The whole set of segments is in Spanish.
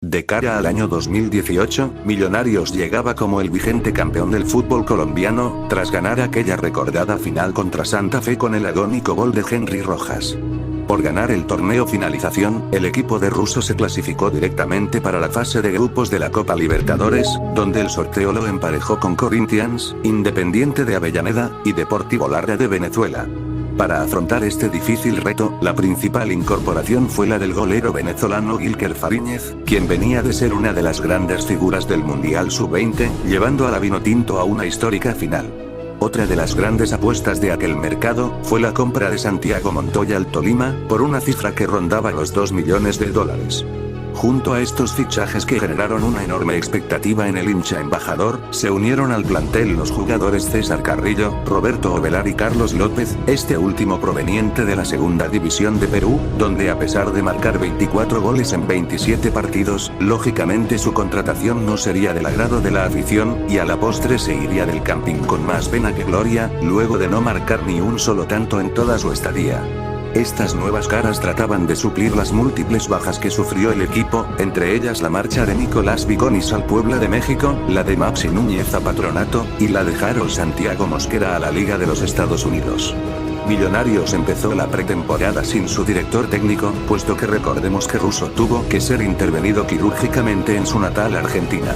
De cara al año 2018, Millonarios llegaba como el vigente campeón del fútbol colombiano, tras ganar aquella recordada final contra Santa Fe con el agónico gol de Henry Rojas. Por ganar el torneo finalización, el equipo de Russo se clasificó directamente para la fase de grupos de la Copa Libertadores, donde el sorteo lo emparejó con Corinthians, Independiente de Avellaneda, y Deportivo Lara de Venezuela. Para afrontar este difícil reto, la principal incorporación fue la del golero venezolano Gilker Fariñez, quien venía de ser una de las grandes figuras del Mundial Sub-20, llevando a la Vinotinto a una histórica final. Otra de las grandes apuestas de aquel mercado, fue la compra de Santiago Montoya al Tolima, por una cifra que rondaba los $2 millones. Junto a estos fichajes que generaron una enorme expectativa en el hincha embajador, se unieron al plantel los jugadores César Carrillo, Roberto Ovelar y Carlos López, este último proveniente de la Segunda División de Perú, donde a pesar de marcar 24 goles en 27 partidos, lógicamente su contratación no sería del agrado de la afición, y a la postre se iría del camping con más pena que gloria, luego de no marcar ni un solo tanto en toda su estadía. Estas nuevas caras trataban de suplir las múltiples bajas que sufrió el equipo, entre ellas la marcha de Nicolás Viconis al Puebla de México, la de Maxi Núñez a Patronato, y la de Harold Santiago Mosquera a la Liga de los Estados Unidos. Millonarios empezó la pretemporada sin su director técnico, puesto que recordemos que Russo tuvo que ser intervenido quirúrgicamente en su natal Argentina.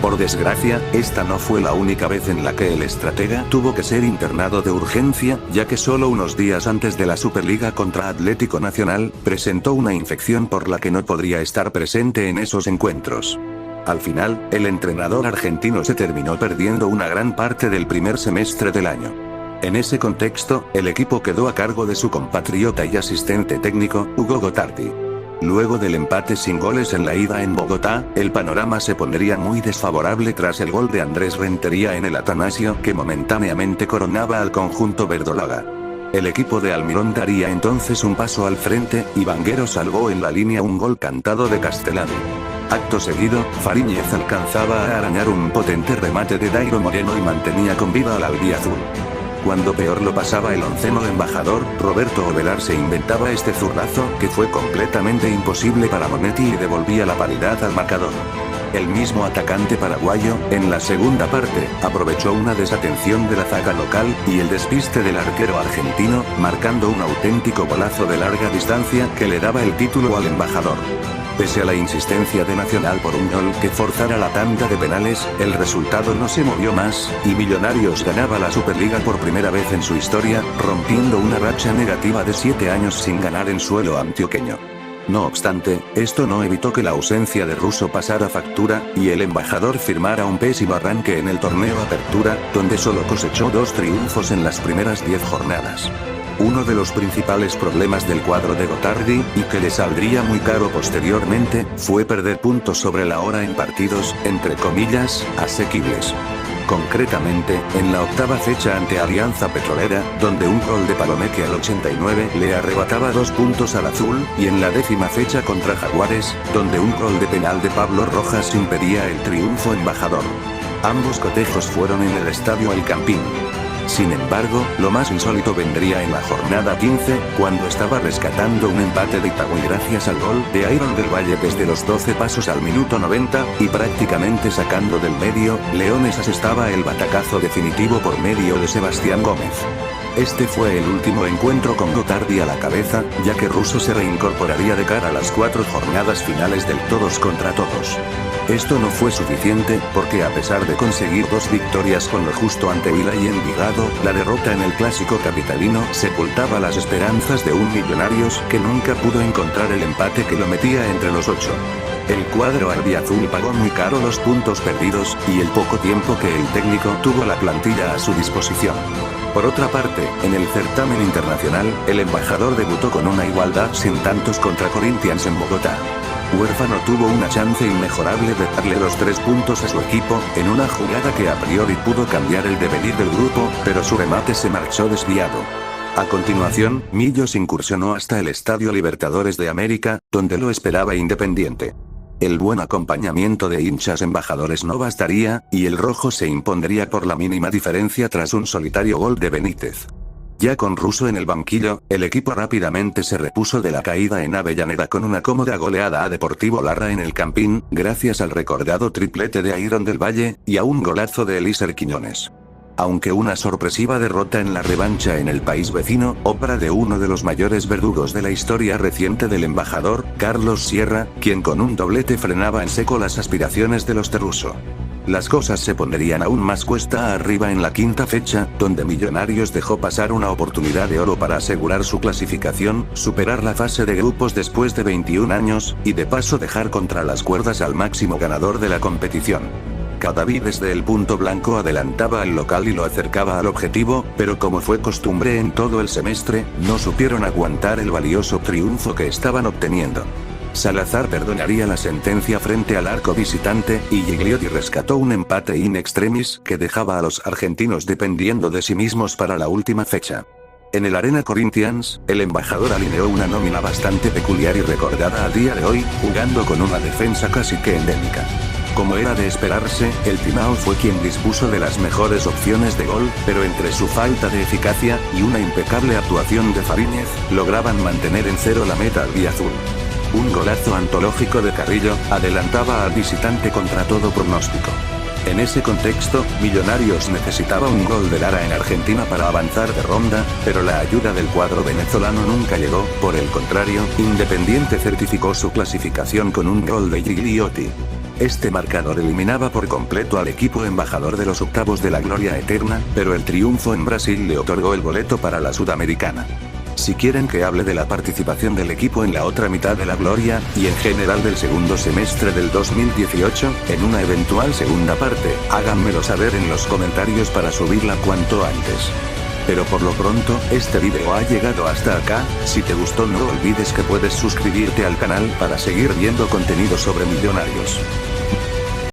Por desgracia, esta no fue la única vez en la que el estratega tuvo que ser internado de urgencia, ya que solo unos días antes de la Superliga contra Atlético Nacional, presentó una infección por la que no podría estar presente en esos encuentros. Al final, el entrenador argentino se terminó perdiendo una gran parte del primer semestre del año. En ese contexto, el equipo quedó a cargo de su compatriota y asistente técnico, Hugo Gotardi. Luego del empate sin goles en la ida en Bogotá, el panorama se pondría muy desfavorable tras el gol de Andrés Rentería en el Atanasio, que momentáneamente coronaba al conjunto verdolaga. El equipo de Almirón daría entonces un paso al frente, y Vanguero salvó en la línea un gol cantado de Castellani. Acto seguido, Fariñez alcanzaba a arañar un potente remate de Dairo Moreno y mantenía con vida al albiazul. Cuando peor lo pasaba el onceno embajador, Roberto Ovelar se inventaba este zurdazo, que fue completamente imposible para Monetti y devolvía la paridad al marcador. El mismo atacante paraguayo, en la segunda parte, aprovechó una desatención de la zaga local, y el despiste del arquero argentino, marcando un auténtico golazo de larga distancia que le daba el título al embajador. Pese a la insistencia de Nacional por un gol que forzara la tanda de penales, el resultado no se movió más, y Millonarios ganaba la Superliga por primera vez en su historia, rompiendo una racha negativa de 7 años sin ganar en suelo antioqueño. No obstante, esto no evitó que la ausencia de Russo pasara factura, y el embajador firmara un pésimo arranque en el torneo Apertura, donde solo cosechó 2 triunfos en las primeras 10 jornadas. Uno de los principales problemas del cuadro de Gotardi, y que le saldría muy caro posteriormente, fue perder puntos sobre la hora en partidos, entre comillas, asequibles. Concretamente, en la octava fecha ante Alianza Petrolera, donde un gol de Palomeque al 89 le arrebataba 2 puntos al azul, y en la 10ª fecha contra Jaguares, donde un gol de penal de Pablo Rojas impedía el triunfo embajador. Ambos cotejos fueron en el estadio El Campín. Sin embargo, lo más insólito vendría en la jornada 15, cuando estaba rescatando un empate de Itagüí gracias al gol de Iron del Valle desde los 12 pasos al minuto 90, y prácticamente sacando del medio, Leones asestaba el batacazo definitivo por medio de Sebastián Gómez. Este fue el último encuentro con Gotardi a la cabeza, ya que Russo se reincorporaría de cara a las 4 jornadas finales del todos contra todos. Esto no fue suficiente, porque a pesar de conseguir 2 victorias con lo justo ante Huila y Envigado, la derrota en el clásico capitalino sepultaba las esperanzas de un Millonarios que nunca pudo encontrar el empate que lo metía entre los 8. El cuadro albiazul pagó muy caro los puntos perdidos, y el poco tiempo que el técnico tuvo la plantilla a su disposición. Por otra parte, en el certamen internacional, el embajador debutó con una igualdad sin tantos contra Corinthians en Bogotá. Huérfano tuvo una chance inmejorable de darle los 3 puntos a su equipo, en una jugada que a priori pudo cambiar el devenir del grupo, pero su remate se marchó desviado. A continuación, Millos incursionó hasta el Estadio Libertadores de América, donde lo esperaba Independiente. El buen acompañamiento de hinchas embajadores no bastaría, y el rojo se impondría por la mínima diferencia tras un solitario gol de Benítez. Ya con Russo en el banquillo, el equipo rápidamente se repuso de la caída en Avellaneda con una cómoda goleada a Deportivo Lara en el Campín, gracias al recordado triplete de Iron del Valle, y a un golazo de Elíser Quiñones. Aunque una sorpresiva derrota en la revancha en el país vecino, obra de uno de los mayores verdugos de la historia reciente del embajador, Carlos Sierra, quien con un doblete frenaba en seco las aspiraciones de los Teruso. Las cosas se pondrían aún más cuesta arriba en la quinta fecha, donde Millonarios dejó pasar una oportunidad de oro para asegurar su clasificación, superar la fase de grupos después de 21 años, y de paso dejar contra las cuerdas al máximo ganador de la competición. Cadaví desde el punto blanco adelantaba al local y lo acercaba al objetivo, pero como fue costumbre en todo el semestre, no supieron aguantar el valioso triunfo que estaban obteniendo. Salazar perdonaría la sentencia frente al arco visitante, y Gigliotti rescató un empate in extremis que dejaba a los argentinos dependiendo de sí mismos para la última fecha. En el Arena Corinthians, el embajador alineó una nómina bastante peculiar y recordada a día de hoy, jugando con una defensa casi que endémica. Como era de esperarse, el Timao fue quien dispuso de las mejores opciones de gol, pero entre su falta de eficacia, y una impecable actuación de Fariñez, lograban mantener en cero la meta albiazul. Un golazo antológico de Carrillo, adelantaba al visitante contra todo pronóstico. En ese contexto, Millonarios necesitaba un gol de Lara en Argentina para avanzar de ronda, pero la ayuda del cuadro venezolano nunca llegó. Por el contrario, Independiente certificó su clasificación con un gol de Gigliotti. Este marcador eliminaba por completo al equipo embajador de los octavos de la gloria eterna, pero el triunfo en Brasil le otorgó el boleto para la Sudamericana. Si quieren que hable de la participación del equipo en la otra mitad de la gloria, y en general del segundo semestre del 2018, en una eventual segunda parte, háganmelo saber en los comentarios para subirla cuanto antes. Pero por lo pronto, este video ha llegado hasta acá. Si te gustó no olvides que puedes suscribirte al canal para seguir viendo contenido sobre Millonarios.